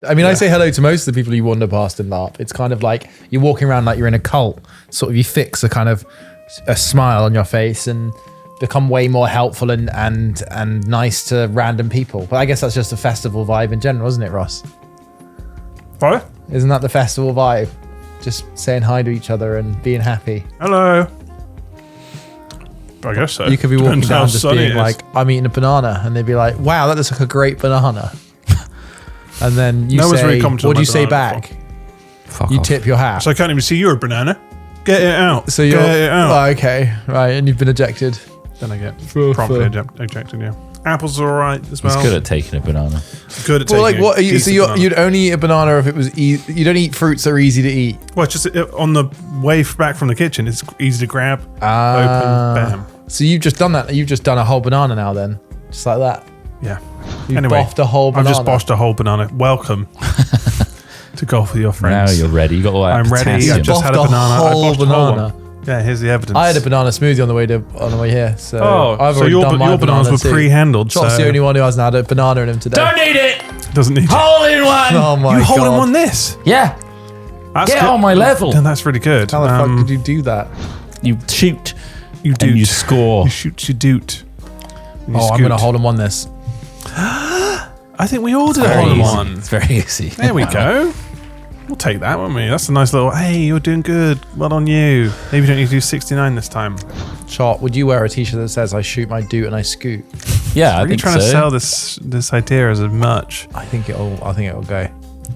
I mean, I say hello to most of the people you wander past in LARP. It's kind of like you're walking around like you're in a cult. Sort of you fix a smile on your face and become way more helpful and nice to random people. But I guess that's just a festival vibe in general, isn't it, Ross? What? Isn't that the festival vibe? Just saying hi to each other and being happy. Hello. I guess so. You could be walking down just being like, I'm eating a banana. And they'd be like, wow, that looks like a great banana. And then you say, what do you say back? Fuck you off. tip your hat. So I can't even see your banana. Get it out. So you're, Get it out. oh, okay, right, and you've been ejected. Then I get promptly ejected, yeah. Apples are alright as well. He's good at taking a banana. Good at Well, taking like what? So banana. you'd only eat a banana if it was easy. You don't eat fruits that are easy to eat. Well, it's just on the way back from the kitchen, it's easy to grab, open, bam. So you've just done that. You've just done a whole banana now, then, just like that. Yeah. You've Anyway, boffed a whole banana. I've just bossed a whole banana. Welcome to golf with your friends. Now you're ready. You got all that I'm ready. potassium. I've just had a Boffed a banana. I whole bossed a whole banana. one. Yeah, here's the evidence. I had a banana smoothie on the way here. So I've so already your done my bananas banana were too. pre-handled. Chop's so the only one who hasn't had a banana in him today. Don't need it. doesn't need Hole in one. Oh my you god! hole in one this. Yeah. That's Get good. on my level. Then that's really good. How the fuck did you do that? You shoot. You And you doot. score. You shoot. You doot. You Oh, I'm scoot. gonna hold in one this. I think we all did a hole in one. It's very easy. There we go. We'll take that, won't we? That's a nice little. Hey, you're doing good. Well on you. Maybe you don't need to do 69 this time. Chop, would you wear a t-shirt that says "I shoot my doot and I scoot"? Yeah, I Are you think trying so. to sell this idea as a merch? I think it'll go.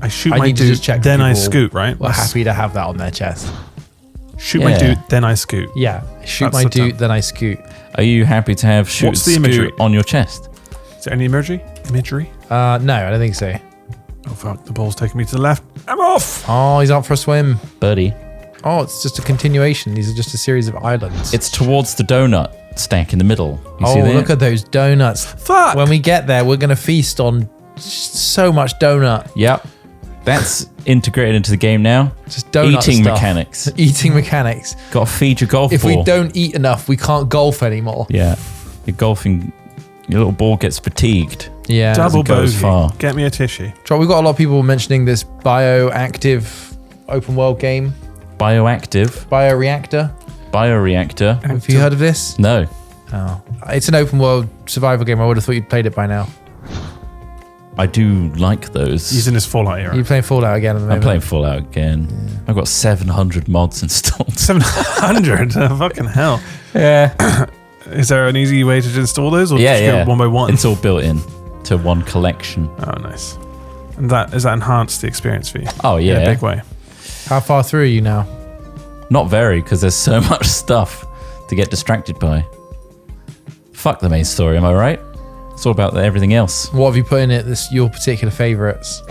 I shoot I my need to doot, just check then I people scoot. Right? We're happy to have that on their chest. Shoot my Yeah. doot, then I scoot. Yeah, shoot That's my the doot, term. then I scoot. Are you happy to have shoot What's the and imagery? scoot on your chest? Is there any imagery? No, I don't think so. Oh fuck! The ball's taking me to the left. I'm off. Oh, he's out for a swim. Birdie. Oh, it's just a continuation. These are just a series of islands. It's towards the donut stack in the middle. You see Oh, that? look at those donuts. Fuck. When we get there, we're going to feast on so much donut. Yep. That's integrated into the game now. Just donut Eating stuff. mechanics. Eating mechanics. Got to feed your golf If ball. we don't eat enough, we can't golf anymore. Yeah. Your golfing, your little ball gets fatigued. Yeah. Double goes bogey. far. Get me a tissue. So we've got a lot of people mentioning this bioactive open world game. Bioactive. Bioreactor. Bioreactor. Have you heard of this? No. Oh. It's an open world survival game. I would have thought you'd played it by now. I do like those. He's in his Fallout era. You're playing Fallout again at the I'm moment. playing Fallout again. I've got 700 mods installed. 700. Fucking hell. Yeah. Is there an easy way to install those, or Yeah, just yeah. go one by one? It's all built in to one collection. Oh, nice. And does that enhance the experience for you? Oh, In yeah. a big way. How far through are you now? Not very, because there's so much stuff to get distracted by. Fuck the main story, am I right? It's all about everything else. What have you put in it? Your particular favourites?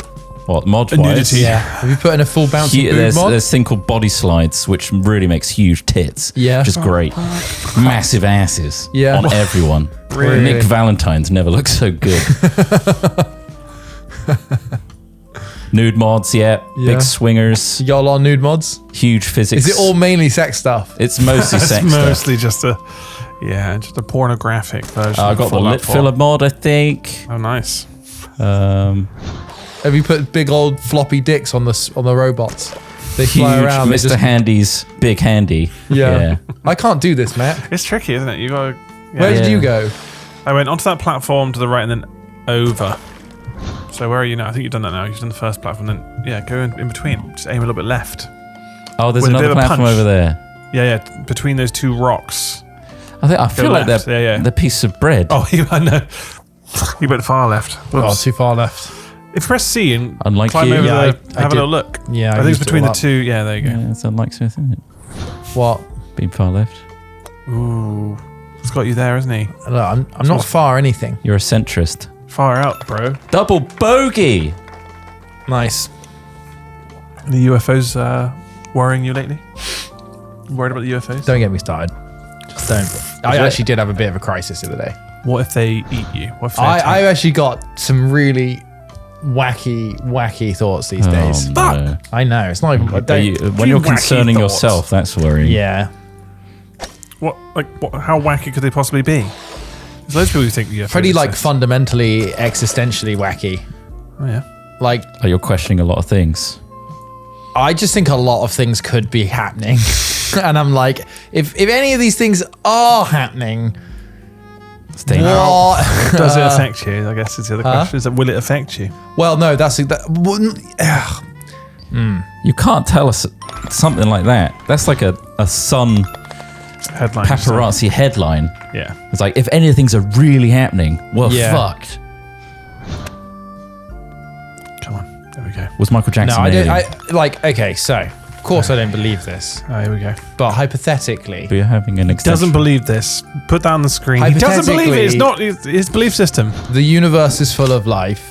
What, mod-wise? Nudity. Yeah. Have you put in a full bouncy boob There's mod? this thing called body slides, which really makes huge tits. Yeah. Which is great. Massive asses Yeah. on everyone. Really? Nick Valentine's never looked so good. Nude mods, yeah. Yeah. Big swingers. You got a lot of nude mods? Huge physics. Is it all mainly sex stuff? It's mostly It's sex stuff. mostly just a pornographic version. I of got the Fallout lip 4. filler mod, I think. Oh, nice. Have you put big old floppy dicks on the robots? They fly Huge around. they Mr. just- Handy's big handy. Yeah. I can't do this, Matt. It's tricky, isn't it? You got. Where did Yeah. you go? I went onto that platform to the right and then over. So where are you now? I think you've done that now. You've done the first platform, then go in between. Just aim a little bit left. Oh, there's With a bit another of a platform punch. over there. Yeah, between those two rocks. I feel like left. they're Yeah, yeah. the piece of bread. Oh, I know. You went far left. Oh, Whoops. too far left. If you press C and Unlike climb you. over Yeah, the, I have a did. little look. Yeah, I think it's used it between all the up. two. Yeah, there you go. Yeah, it's unlike Smith, isn't it? What? Being far left. Ooh, it's got you there, isn't he? Look, I'm not far anything. You're a centrist. Far out, bro. Double bogey. Nice. The UFOs worrying you lately? You worried about the UFOs? Don't get me started. Just don't. I actually did have a bit of a crisis the other day. What if they eat you? What if they I actually got some really wacky thoughts these days. Oh, Fuck! no. I know. It's not even. I Are don't, you- when you're wacky concerning thoughts. yourself, that's worrying. yeah. What? How wacky could they possibly be? There's loads of people who think the UFOs Pretty like exist. fundamentally, existentially wacky. Oh yeah. Like, you're questioning a lot of things. I just think a lot of things could be happening. And I'm like, if any of these things are happening, what Does it affect you? I guess is the other question. Is that will it affect you? Well, no, that's that. You can't tell us something like that. That's like a Sun Headline. paparazzi headline. Yeah. It's like, if any of the things are really happening, we're Yeah. fucked. Come on. There we go. Was Michael No, Jackson I an don't. alien? Okay, so of course I don't believe this, Oh, here we go. but hypothetically, But you're having an Doesn't existential... believe this. Put that on the screen. He doesn't believe it. It's not his belief system. the universe is full of life,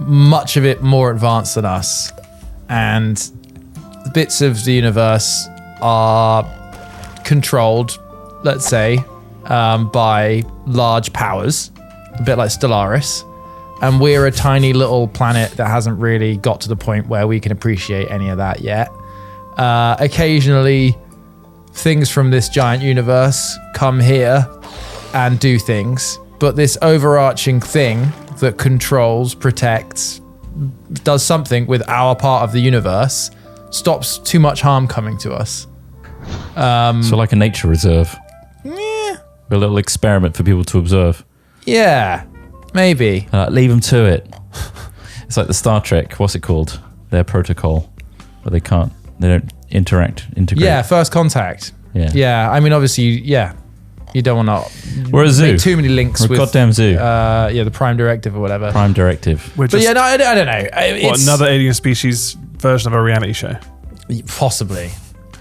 much of it more advanced than us, and bits of the universe are controlled, let's say, by large powers, a bit like Stellaris, and we're a tiny little planet that hasn't really got to the point where we can appreciate any of that yet. Occasionally, things from this giant universe come here and do things, but this overarching thing that controls, protects, does something with our part of the universe, stops too much harm coming to us. So like a nature reserve. Yeah, A little experiment for people to observe. yeah, maybe. Leave them to it. It's like the Star Trek, what's it called? Their protocol. But they don't integrate. Yeah, first contact. Yeah. Yeah, I mean, obviously, yeah, you don't want to We're a zoo. make too many links We're a with goddamn zoo. yeah, the Prime Directive or whatever. Prime Directive. We're But just yeah, no, I don't know. It's another alien species version of a reality show. possibly.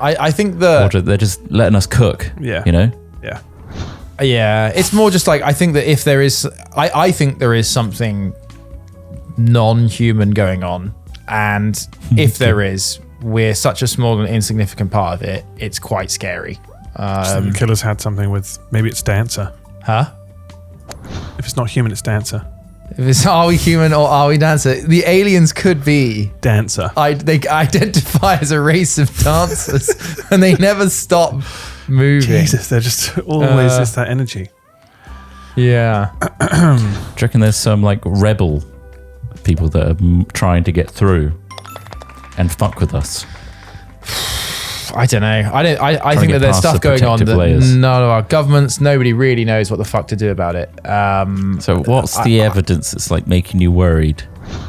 I think Or they're just letting us cook. Yeah. You know? Yeah. yeah, it's more just like, I think that if there is, I think there is something non-human going on, and if there is, we're such a small and insignificant part of it. It's quite scary. Just think the killer's had something with, maybe it's dancer. Huh? If it's not human, it's dancer. If it's, are we human or are we dancer? The aliens could be. Dancer. They identify as a race of dancers, and they never stop moving. Jesus, they're just always just that energy. Yeah. Do you reckon there's some like rebel people that are trying to get through and fuck with us? I don't know. I think to that there's get stuff past the going on that protective layers. none of our governments, nobody really knows what the fuck to do about it. So what's the evidence that's like making you worried?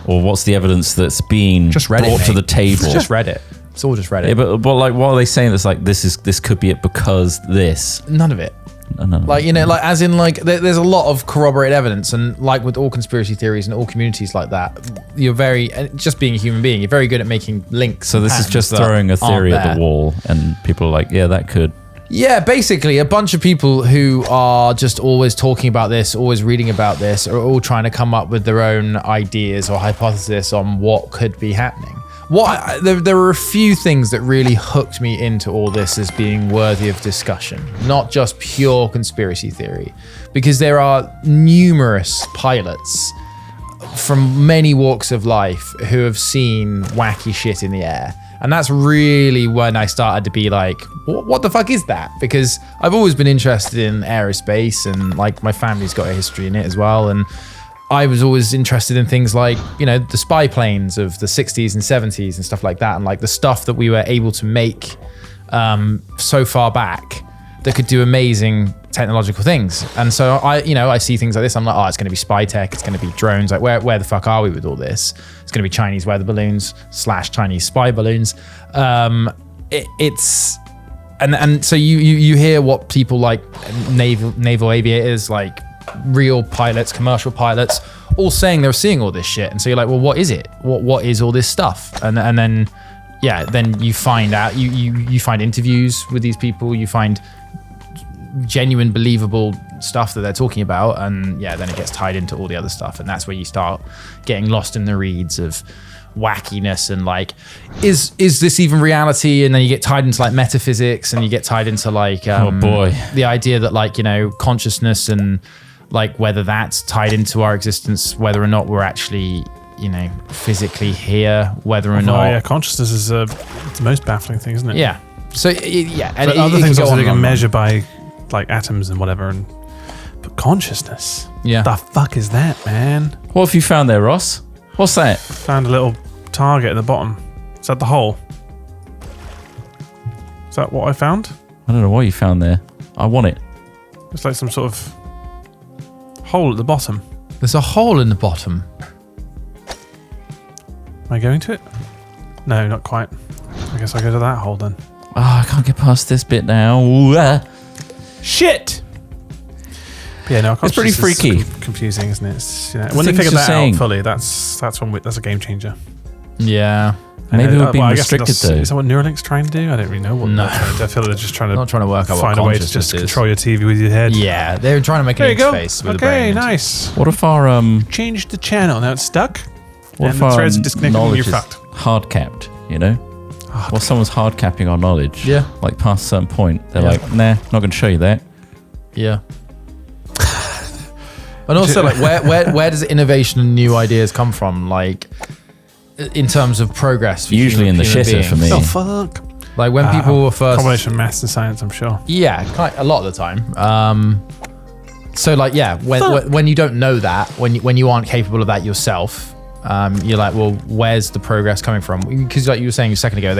Or what's the evidence that's being Just Reddit, brought to mate. the table? It's just Reddit. It's all just Reddit. Yeah, but like, what are they saying that's like, this could be it because this? None of it. No. Like, you know, like as in like there's a lot of corroborated evidence, and like with all conspiracy theories and all communities like that, you're very, and just being a human being, you're very good at making links. So this is patterns just that throwing a aren't theory at there. the wall, and people are like, yeah, that could. Yeah, basically a bunch of people who are just always talking about this, always reading about this, are all trying to come up with their own ideas or hypothesis on what could be happening. There were a few things that really hooked me into all this as being worthy of discussion, not just pure conspiracy theory, because there are numerous pilots from many walks of life who have seen wacky shit in the air. And that's really when I started to be like, what the fuck is that? Because I've always been interested in aerospace, and like my family's got a history in it as well. And I was always interested in things like, you know, the spy planes of the 60s and 70s and stuff like that. And like the stuff that we were able to make so far back that could do amazing technological things. And so I see things like this. I'm like, oh, it's going to be spy tech. It's going to be drones. Like where the fuck are we with all this? It's going to be Chinese weather balloons / Chinese spy balloons. And so you hear what people like naval aviators, like real pilots, commercial pilots, all saying they're seeing all this shit. And so you're like, well, what is it? What is all this stuff? And then you find out, you find interviews with these people, you find genuine, believable stuff that they're talking about, and then it gets tied into all the other stuff, and that's where you start getting lost in the reeds of wackiness and like, is this even reality? And then you get tied into like metaphysics, and you get tied into like Oh boy. the idea that like, you know, consciousness and like whether that's tied into our existence, whether or not we're actually, you know, physically here, whether or not. Yeah, consciousness is it's the most baffling thing, isn't it? Yeah. So yeah, and But other it things can go also on they and can on. measure by like atoms and whatever, but consciousness. Yeah. The fuck is that, man? What have you found there, Ross? What's that? Found a little target at the bottom. Is that the hole? Is that what I found? I don't know what you found there. I want it. It's like some sort of hole at the bottom. There's a hole in the bottom. Am I going to it? No, not quite. I guess I'll go to that hole then. Oh, I can't get past this bit now. Ooh, Shit! Yeah, no, It's pretty freaky. Confusing, isn't it? It's, you know, when they things figure you're that saying. out fully, that's a game changer. Yeah. Maybe we're being I guess restricted though. Is that what Neuralink's trying to do? I don't really know what No. they're trying to do. I feel like they're just trying to Not trying to work out what find a way to just consciousness is. control your TV with your head. Yeah, they're trying to make There an you go. interface with the brain. Okay, nice. What if our Change the channel. Now it's stuck. what and if the our threads are disconnected and knowledge you're is fucked. hard capped? You know, well, someone's hard capping our knowledge. Yeah. Like past a certain point, they're Yeah. like, nah, not going to show you that. Yeah. And also, like, where does innovation and new ideas come from? Like, in terms of progress. For Usually in the human shitter for beings. me. Oh, fuck. Like when people were first. Combination of maths and science, I'm sure. Yeah, a lot of the time. So like, yeah, when you don't know that, when you aren't capable of that yourself, you're like, well, where's the progress coming from? Because like you were saying a second ago,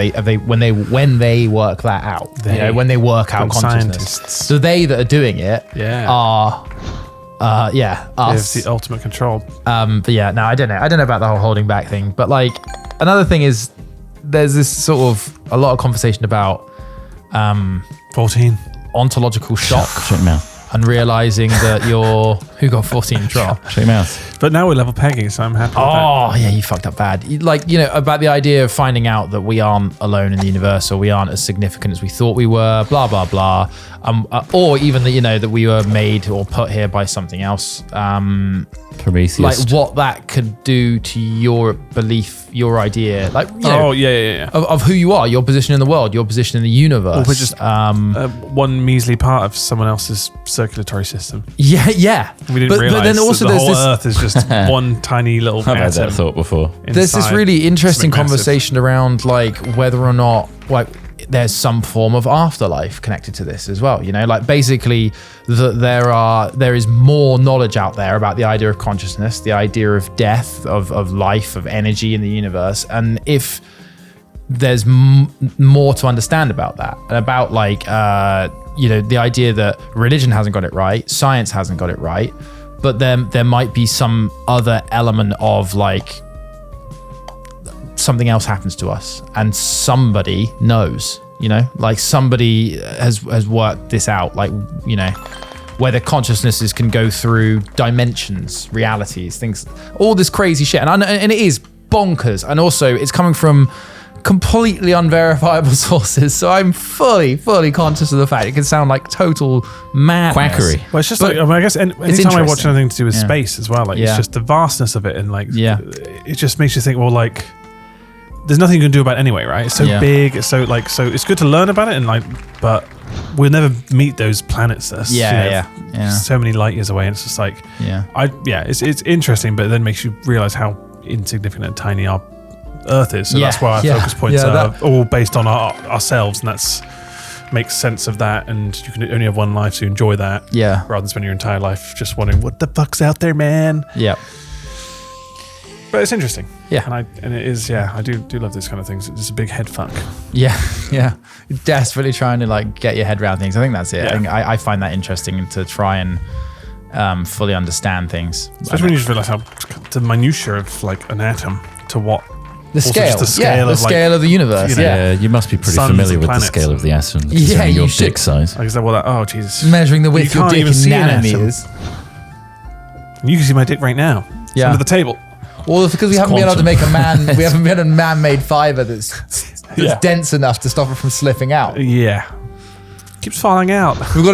when they work that out, when they work out consciousness, scientists. so they that are doing it are, They us. have the ultimate control. But yeah, no, I don't know about the whole holding back thing. But like, another thing is, there's this sort of a lot of conversation about 14. ontological shock. Shut your mouth. And realizing that who got 14 drop. Shut your mouth. But now we're level pegging, so I'm happy with that. Oh, yeah, you fucked up bad. Like, about the idea of finding out that we aren't alone in the universe or we aren't as significant as we thought we were, blah, blah, blah. Or even that, that we were made or put here by something else. Prometheus. Like what that could do to your belief, your idea. Like, yeah. of who you are, your position in the world, your position in the universe. Or we're just one measly part of someone else's circulatory system. Yeah. We didn't realize but then also that the there's whole this, Earth is just one tiny little I've had atom. that thought before. There's this inside really interesting something massive. conversation around like whether or not like there's some form of afterlife connected to this as well. Like basically that there is more knowledge out there about the idea of consciousness, the idea of death, of life, of energy in the universe, and if there's more to understand about that and about like the idea that religion hasn't got it right, science hasn't got it right, but then there might be some other element of like something else happens to us and somebody knows, like somebody has worked this out, like, whether consciousnesses can go through dimensions, realities, things, all this crazy shit. And it is bonkers. And also it's coming from completely unverifiable sources. So I'm fully conscious of the fact it can sound like total madness. Quackery. Well, it's just like, I guess anytime I watch interesting. anything to do with Yeah. space as well, like Yeah. it's just the vastness of it, and like Yeah. it just makes you think, well, like there's nothing you can do about it anyway, right? It's so Yeah. big, it's so it's good to learn about it, and like, but we'll never meet those planets that's Yeah. so many light years away, and it's just like Yeah. it's interesting, but it then makes you realize how insignificant and tiny our Earth is. So Yeah, that's why our yeah, focus points yeah, are all based on ourselves, and that's makes sense of that. And you can only have one life, so enjoy that. Yeah. Rather than spend your entire life just wondering what the fuck's out there, man. Yeah. But it's interesting. Yeah. And it is. Yeah, I do love those kind of things. It's a big head fuck. Yeah. You're desperately trying to like get your head around things. I think that's it. Yeah. I think I find that interesting to try and fully understand things. Especially when you just realize how the minutiae of like an atom to what The also scale, just the scale the of, like, scale of the universe. Yeah. You must be pretty Suns familiar and with planets. the scale of the atom. Yeah, considering you your should. dick size. like is that what that? Oh Jesus! Measuring the width of your can't dick even in see an atom. nanometers. You can see my dick right now. It's Yeah. under the table. Well, it's because we haven't been able to make a man. We haven't been a man-made fiber that's Yeah. dense enough to stop it from slipping out. Yeah. Keeps falling out. We've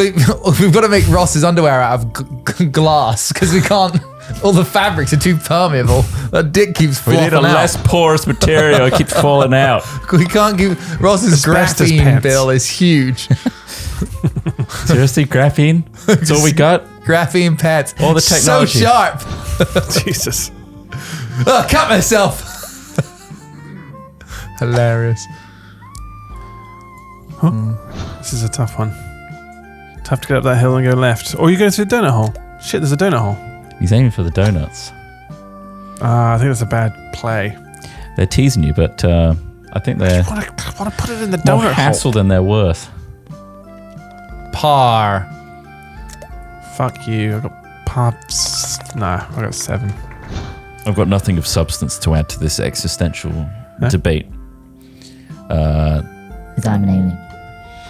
got to make Ross's underwear out of glass because we can't. All the fabrics are too permeable. That dick keeps We flopping need a out. less porous material. It keeps falling out. We can't give Ross's Asbestos graphene pants. bill is huge. Seriously, graphene? That's all we got? Graphene pants. All the technology. So sharp. Jesus. Oh, cut myself. Hilarious. This is a tough one. Tough to get up that hill and go left. Or you go through the donut hole. Shit, there's a donut hole. He's aiming for the donuts. I think that's a bad play. They're teasing you, but I think they're I want to put it in the more donut hassle hole. than they're worth. Par. Fuck you. I got parts. Nah, I got 7. I've got nothing of substance to add to this existential debate. Because I'm an alien.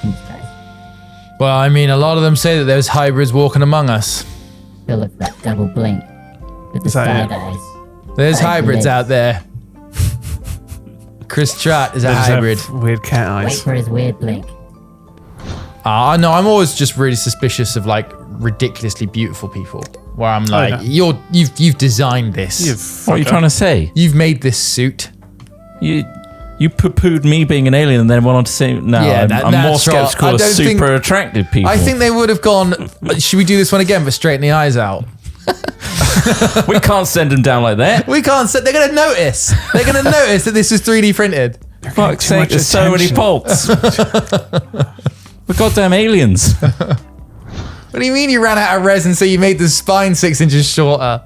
Thanks, guys. Well, I mean, a lot of them say that there's hybrids walking among us. Go look for that double blink with the Is that side it? eyes. There's Thank you, hybrids Liz. out there. Chris Trott is a They just hybrid. have weird cat Wait eyes. for his weird blink. No, I'm always just really suspicious of like ridiculously beautiful people. Where I'm like, yeah. you've designed this. What are you trying to say? You've made this suit. You poo-pooed me being an alien and then went on to say, no, Yeah, I'm more that's right. skeptical I of don't think- super attractive people. I think they would have gone, should we do this one again, but straighten the eyes out? we can't send them down like that. We can't, they're going to notice. They're going to notice that this is 3D printed. Fuck's too sake, much there's so many attention. faults. We're goddamn aliens. What do you mean you ran out of resin so you made the spine 6 inches shorter?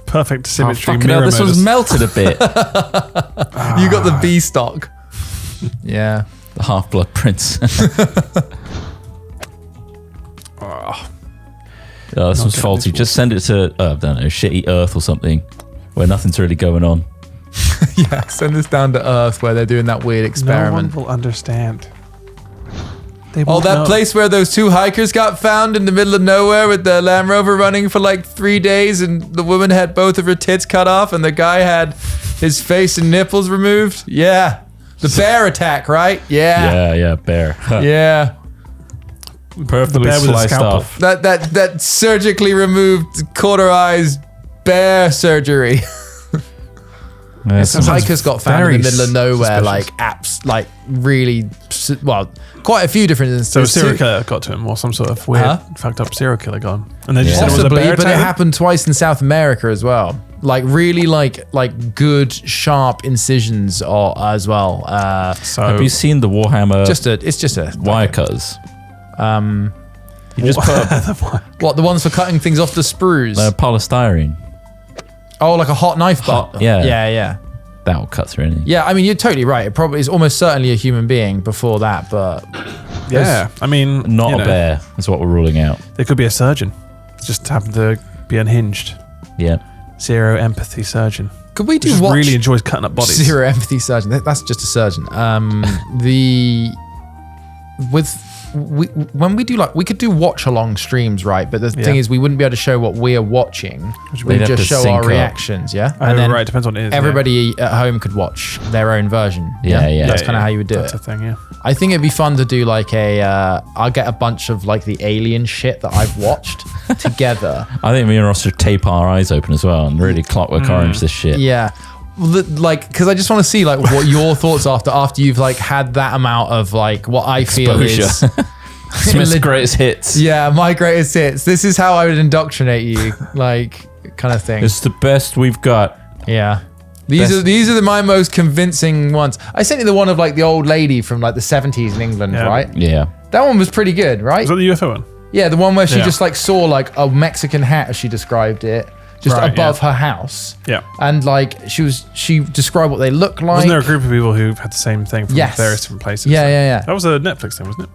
Perfect symmetry. Fucking hell, mirror this one's modus. melted a bit. You got the B stock. Yeah. The Half-Blood Prince. Oh, this one's getting faulty. this Just send it to, I don't know, shitty Earth or something, where nothing's really going on. Yeah, send this down to Earth where they're doing that weird No one experiment. will understand. They Oh, won't that know. place where those 2 hikers got found in the middle of nowhere with the Land Rover running for like 3 days and the woman had both of her tits cut off and the guy had his face and nipples removed? Yeah. The bear attack, right? Yeah. Yeah, bear. Yeah. Perfectly bear with a sliced scalpel. off. That surgically removed cauterized bear surgery. Yeah, Some hikers got found in very the middle of nowhere, suspicious. like apps, like really, well, quite a few different So a instances. serial killer got to him, or some sort of weird, fucked up serial killer got him. And they just said it was a Possibly, bear but it attack? happened twice in South America as well. Like really, like good sharp incisions, or as well. So Have you seen the Warhammer It's just a wire cutters? You just put what, the ones for cutting things off the sprues? polystyrene. Oh, like a hot knife butt. yeah. Yeah. That'll cut through anything. Yeah, I mean, you're totally right. It probably is almost certainly a human being before that, but yeah, I mean, Not you a know, bear is what we're ruling out. They could be a surgeon. Just happened to be unhinged. Yeah. Zero empathy surgeon. could we do Just watch really enjoys cutting up bodies. Zero empathy surgeon? That's just a surgeon. When we do we could do watch along streams, right? But the thing is, we wouldn't be able to show what we are watching. They'd We'd have just to show sync our up. reactions, yeah. Oh, right, depends on what it is. yeah. Everybody at home could watch their own version. Yeah. That's kind of how you would do That's it. a thing, yeah. I think it'd be fun to do like I'll get a bunch of like the alien shit that I've watched together. I think me and Ross should tape our eyes open as well and really Clockwork Orange this shit. Yeah. Like, because I just want to see like what your thoughts are after you've like had that amount of like what I feel is Exposure. Smith's greatest hits. yeah, my greatest hits. This is how I would indoctrinate you, like kind of thing. It's the best we've got. Yeah. These are my most convincing ones. I sent you the one of like the old lady from like the 70s in England, Yeah. right? Yeah. That one was pretty good, right? Is that the UFO one? Yeah, the one where she Yeah. just like saw like a Mexican hat, as she described it, just Right, above yeah. her house. Yeah. And like she described what they look like. Wasn't there a group of people who had the same thing from Yes. various different places? Yeah. That was a Netflix thing, wasn't it?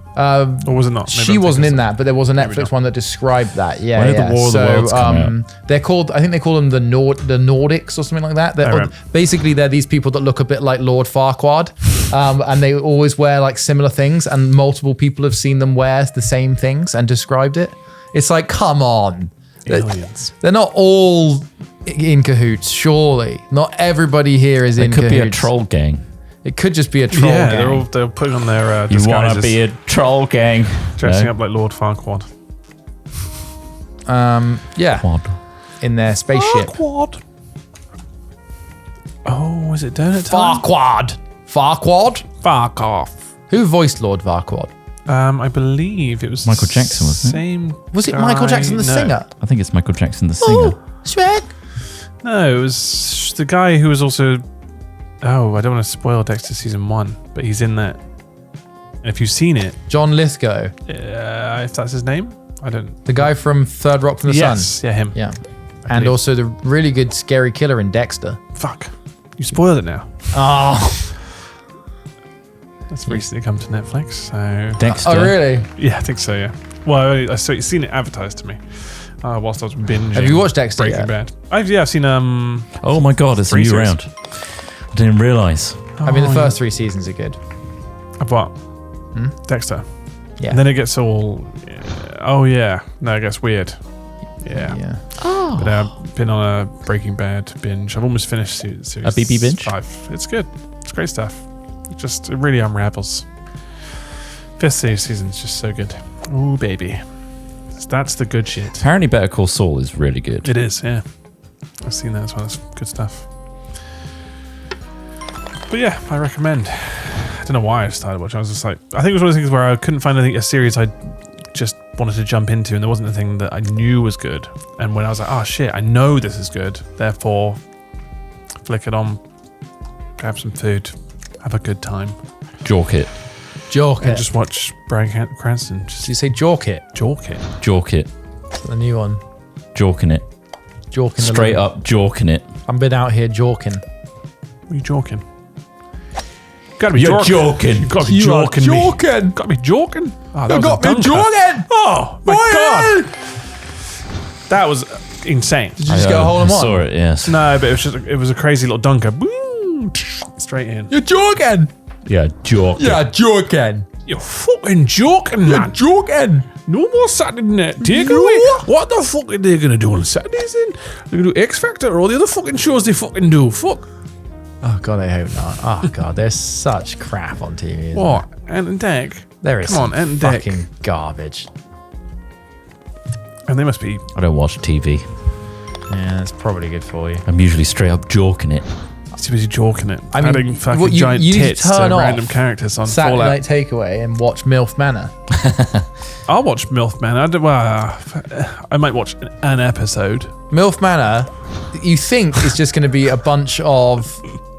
Or was it not? Maybe She I'm wasn't thinking in that, but there was a Maybe Netflix not. one that described that. Yeah, When did the yeah. War of the Worlds come they're called. I think they call them the Nordics or something like that. They're, right. basically, they're these people that look a bit like Lord Farquaad, and they always wear like similar things. And multiple people have seen them wear the same things and described it. It's like, come on, Aliens. they're not all in cahoots. Surely, not everybody here is in It could cahoots. be a troll gang. It could just be a troll. Yeah, gang. they're putting on their You want to disguises, be a troll gang. dressing No? up like Lord Farquaad. Yeah, Quad. in their spaceship. Farquaad. Oh, is it donut time? Farquaad. Fuck off. Who voiced Lord Farquaad? I believe it was Michael Jackson, wasn't it? Same. Was it Michael Jackson, the no. singer? I think it's Michael Jackson, the singer. Shrek. No, it was the guy who was also. Oh, I don't want to spoil Dexter season 1, but he's in that. And if you've seen it, John Lithgow, if that's his name, I don't. the guy from Third Rock from the Yes, Sun. yeah, him. Yeah. And believe. also the really good scary killer in Dexter. Fuck. You spoiled it now. Oh, That's recently come to Netflix, so... Dexter. oh really? Yeah, I think so, yeah. Well, I've seen it advertised to me whilst I was binging. Have you watched Dexter Breaking yet? Bad. I've seen... Oh my god, it's a Three new series. round. I didn't realise. I mean, the first 3 seasons are good. Of what? Dexter. Yeah. And then it gets all... oh, yeah. No, it gets weird. Yeah. Yeah. But I've been on a Breaking Bad binge. I've almost finished series A BB binge? 5. It's good. It's great stuff. It really unravels. 5th season's just so good. Ooh, baby. That's the good shit. Apparently Better Call Saul is really good. It is, yeah. I've seen that as well. It's good stuff. But yeah, I recommend. I don't know why I started watching. I was just like, I think it was one of those things where I couldn't find a series I just wanted to jump into, and there wasn't anything that I knew was good. And when I was like, oh shit, I know this is good, therefore, flick it on, grab some food, have a good time, Jork it. Jork and it. just watch Bryan Cranston Did just you say Jork it? jork it. Jork it. The new one. Jorking it. Jorking the Straight little- up jorking it. I've been out here jorking. What are you jorking? Gotta be You're jorking. joking. You gotta be jorking me. jorking. Gotta be jorking. Oh, that You was a got me dunker. jorking. Oh my god, that was insane. Did you just get a hole in I one? saw it, yes. No, but it was a crazy little dunker. Boom, straight in. You're jorking. Yeah, jork Yeah, it. jorking. You're fucking joking, You're man. jorking. No more Saturday night takeaway. No. What the fuck are they gonna do on Saturdays then? They're gonna do X Factor or all the other fucking shows they fucking do. Fuck. Oh god, I hope not. Oh god, there's such crap on TV. Isn't What? Ant and Dec. There is Come on, some Ant and Dec. fucking garbage. And they must be. I don't watch TV. Yeah, that's probably good for you. I'm usually straight up jorking it. Too busy joking it. I mean, Adding fucking what you- giant you need to tits to turn off random characters on Saturday Fallout. Night Takeaway and watch Milf Manor. I'll watch Milf Manor. I might watch an episode. Milf Manor, you think is just going to be a bunch of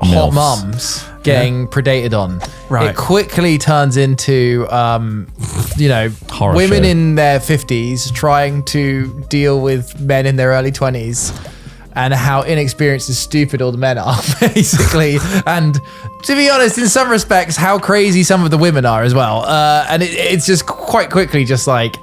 hot Milfs. mums getting predated on. Right. It quickly turns into, Horror women show. in their 50s trying to deal with men in their early 20s. And how inexperienced and stupid all the men are, basically. And to be honest, in some respects, how crazy some of the women are as well. And it's just quite quickly just like,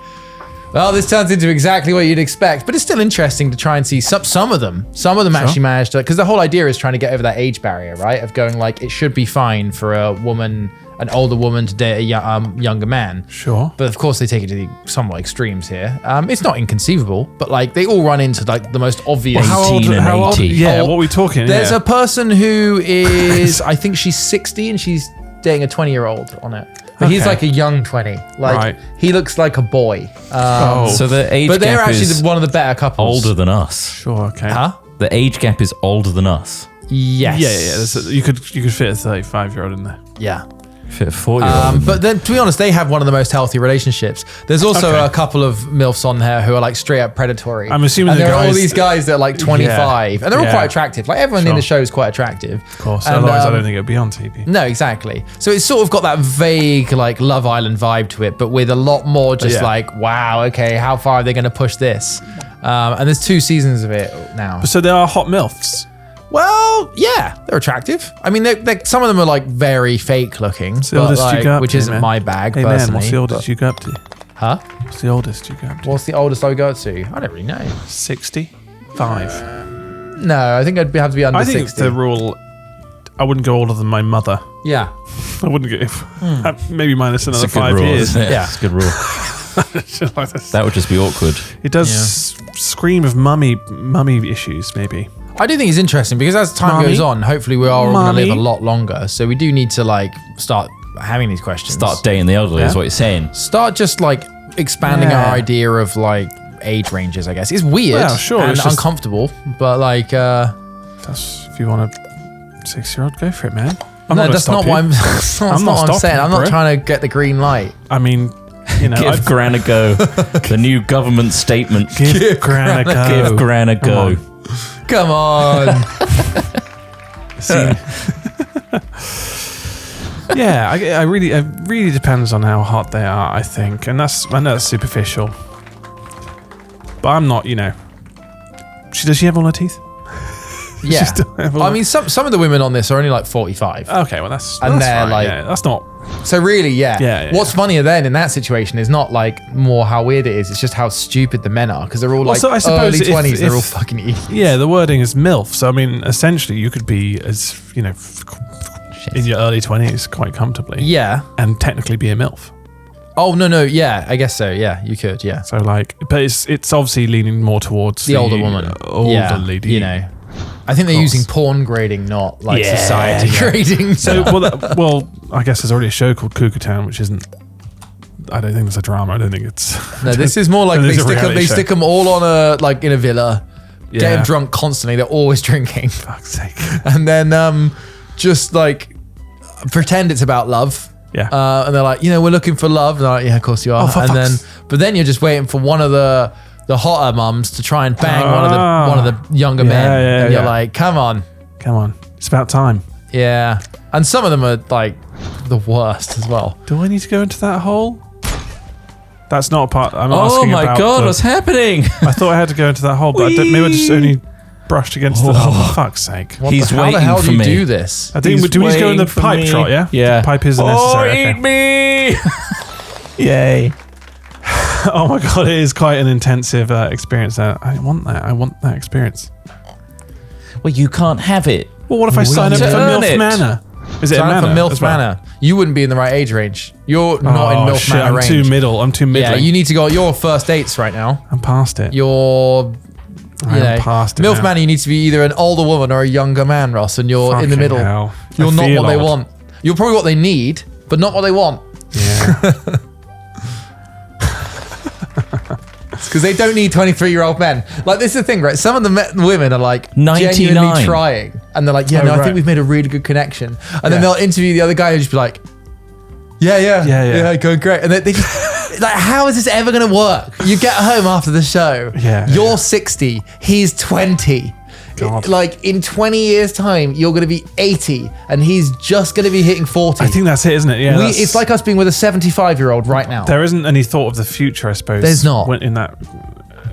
well, this turns into exactly what you'd expect. But it's still interesting to try and see some of them. Some of them actually managed to, because the whole idea is trying to get over that age barrier, right? Of going like, it should be fine for a woman, an older woman to date a younger man. Sure. But of course, they take it to the somewhat extremes here. It's not inconceivable, but like they all run into like the most obvious. Well, how 18 and 80. Yeah, what are we talking? There's yeah. a person who is, I think she's 60 and she's dating a 20-year-old on it. But he's Okay. like a young 20. Like Right. he looks like a boy. Oh. So the age But they're gap actually is one of the better couples. older than us. Sure. Okay. Huh? The age gap is older than us. Yes. Yeah. You could fit a 35-year-old in there. Yeah. Fit a 4-year-old. But then, to be honest, they have one of the most healthy relationships. There's also Okay. a couple of MILFs on there who are like straight up predatory. I'm assuming and the there are all guys- these guys that are like 25, and they're all Yeah. quite attractive. Like everyone in Sure. the show is quite attractive. Of course. And, Otherwise, I don't think it'd be on TV. No, exactly. So it's sort of got that vague like Love Island vibe to it, but with a lot more just Yeah. like, wow, okay, how far are they going to push this? And there's 2 seasons of it now. So there are hot milfs. Well, yeah, they're attractive. I mean, they're some of them are like very fake looking, What's the but, oldest you like, go up which to, isn't man? my bag Hey personally. man, what's the oldest but- you go up to? Huh? What's the oldest you go up to? What's the oldest I go to? I don't really know. 65. No, I think I'd have to be under I think 60. the rule. I wouldn't go older than my mother. Yeah. I wouldn't go. Maybe minus It's another a good 5 rule, years. isn't it? Yeah. It's a good rule. Like this. That would just be awkward. It does scream of mummy issues, maybe. I do think it's interesting because as time Mommy? goes on, hopefully we are all going to live Mommy? a lot longer. So we do need to like start having these questions. Start dating the elderly is Yeah. what you're saying. Start just like expanding Yeah. our idea of like age ranges, I guess. It's weird Well, sure, and it's just- uncomfortable, but like That's if you want a 6-year-old, go for it, man. no, that's not what I'm that's not what I'm stopping saying. you, I'm not bro. trying to get the green light. I mean, you know, Give Gran a go. The new government statement. give Gran a go. Give Gran a Come go. on. Come on. Yeah, I really, it really depends on how hot they are, I think, and I know that's superficial, but I'm not, Does she have all her teeth? Yeah. still have all I her- mean, some of the women on this are only like 45. Okay, well that's And they're fine. like- yeah, that's not. So really, yeah. Yeah, What's funnier then in that situation is not like more how weird it is. It's just how stupid the men are because they're all like Also, I suppose early if- 20s. They're all if- fucking idiots. Yeah, the wording is MILF. So I mean, essentially, you could be as in your early 20s quite comfortably. Yeah. And technically be a MILF. Oh no. Yeah, I guess so. Yeah, you could. Yeah. So like, but it's obviously leaning more towards The older woman. older Yeah, lady. You know. I think they're course. using porn grading, not like Yeah, society yeah. grading. So well, I guess there's already a show called Cougar Town, which isn't. I don't think it's a drama. I don't think it's. No, this is more like It they is a stick them. reality They show. stick them all on a like in a villa, get Yeah. them drunk constantly. They're always drinking, Fuck's sake. and then just like pretend it's about love. Yeah. And they're like, we're looking for love. And they're like, yeah, of course you are. Oh, for and then, fuck's- but then you're just waiting for one of the hotter mums to try and bang one of the younger Yeah, men, yeah, and you're yeah. like, come on, Come on, it's about time. yeah. And some of them are like the worst as well. Do I need to go into that hole? That's not a part. I'm Oh asking my about god, the- what's happening? I thought I had to go into that hole, but maybe I just only brushed against the. Oh, for fuck's sake! What He's how the waiting hell for do you me. do this? I think He's do we need to go in the waiting for pipe me. trot? Yeah. Yeah. The pipe is Oh, necessary. eat me! Yay! Oh my god, it is quite an intensive experience. There, I want that. I want that experience. Well, you can't have it. Well, what if I sign up for need to earn MILF it. Manor? Is it a Sign up manor? for MILF as well? Manor. You wouldn't be in the right age range. You're not in MILF shit, Manor I'm range. too middle. I'm too middling. Yeah, you need to go. You're first dates right now. I'm past it. You're, I am past it MILF now. Manor. You need to be either an older woman or a younger man, Ross, and you're in the Fucking middle. hell. You're I not feel what they old. want. You're probably what they need, but not what they want. Yeah. Because they don't need 23-year-old men. Like, this is the thing, right? Some of the women are like 99. genuinely trying. And they're like, yeah, Oh, no, I right. think we've made a really good connection. And then Yeah. they'll interview the other guy and just be like, yeah, going great. And they just, like, how is this ever going to work? You get home after the show. Yeah, You're yeah. 60. He's 20. God. Like, in 20 years' time, you're going to be 80. And he's just going to be hitting 40. I think that's it, isn't it? Yeah. that's- It's like us being with a 75-year-old right now. there isn't any thought of the future, I suppose. There's not. In that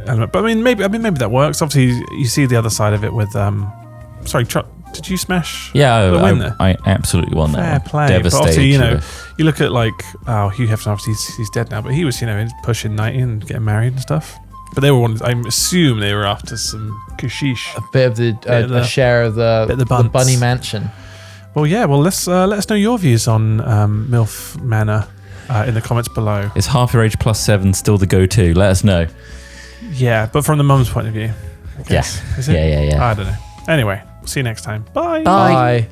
element. But I mean, maybe that works. Obviously, you see the other side of it with. Sorry, Chuck. Did you smash? Yeah, the win there? I absolutely won Fair that one. play. But Devastated. obviously, to it. you look at like Hugh Hefner. Obviously, he's dead now, but he was pushing 90 and getting married and stuff. But they were I assume they were after some kashish. A bit of the a share of the bit of the bunts. bunny mansion. Well, yeah. Well, let us know your views on MILF Manor in the comments below. Is half your age plus 7 still the go-to? Let us know. Yeah, but from the mum's point of view. I guess. Is it? Yeah. I don't know. Anyway, see you next time. Bye. Bye. Bye.